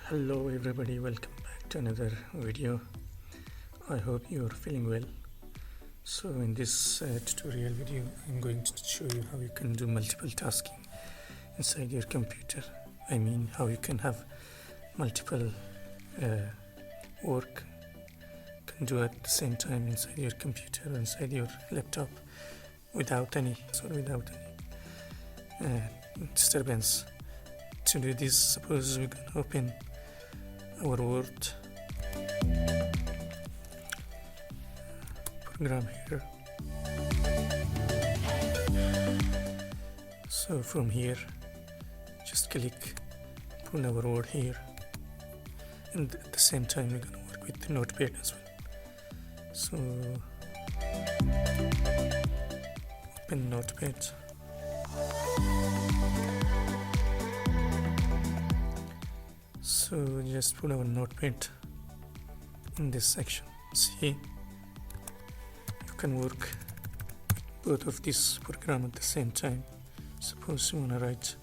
Hello everybody, welcome back to another video. I hope you are feeling well. So in this tutorial video I'm going to show you how you can do multiple tasking inside your computer. I mean how you can have multiple work can do at the same time inside your computer or inside your laptop without any disturbance. To do this, suppose we're gonna open our Word program here. So from here, just click, put our Word here, and at the same time we're gonna work with the Notepad as well. So open Notepad. So just put our Notepad in this section. See, you can work both of this program at the same time. Suppose you wanna write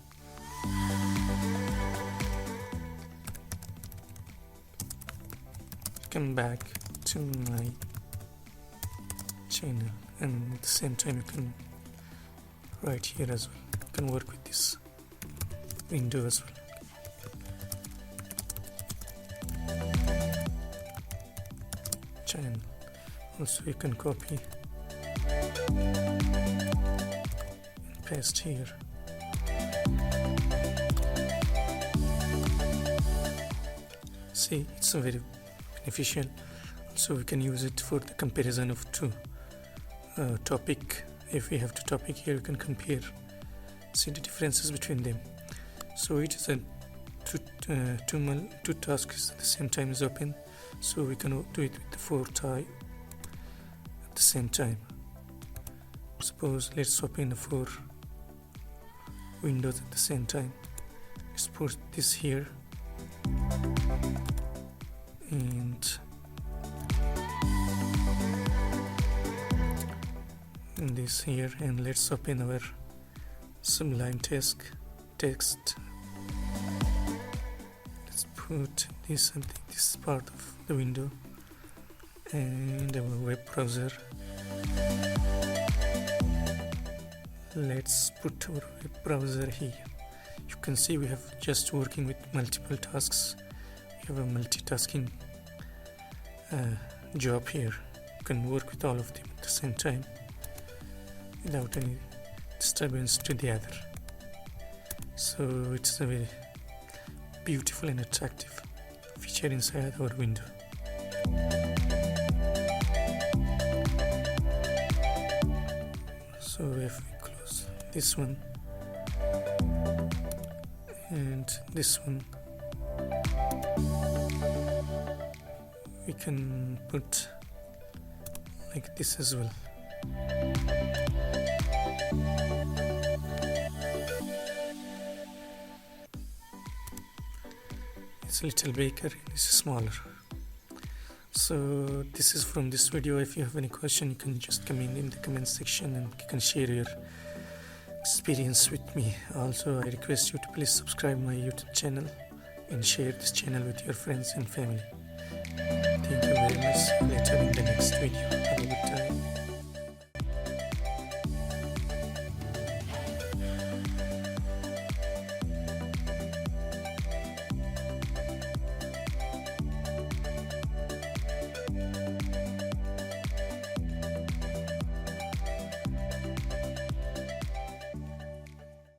come back to my channel, and at the same time you can write here as well. You can work with this window as well. Channel. Also you can copy and paste here. See, it's very beneficial. Also we can use it for the comparison of two topic. If we have two topic here, you can compare, see the differences between them. So it is a two tasks at the same time is open. So we can do it with the four type at the same time. Suppose let's open the four windows at the same time. Let's put this here and this here, and let's open our Sublime text. Let's put this and this part of the window and our web browser. Let's put our web browser here. You can see we have just working with multiple tasks. We have a multitasking job here. You can work with all of them at the same time without any disturbance to the other. So it's a very beautiful and attractive feature inside our window. So if we close this one and this one, we can put like this as well. It's a little bigger, it's smaller. So this is from this video. If you have any question, you can just comment in the comment section and you can share your experience with me. Also, I request you to please subscribe my YouTube channel and share this channel with your friends and family. Thank you very much. Later in the next video. Have a good time.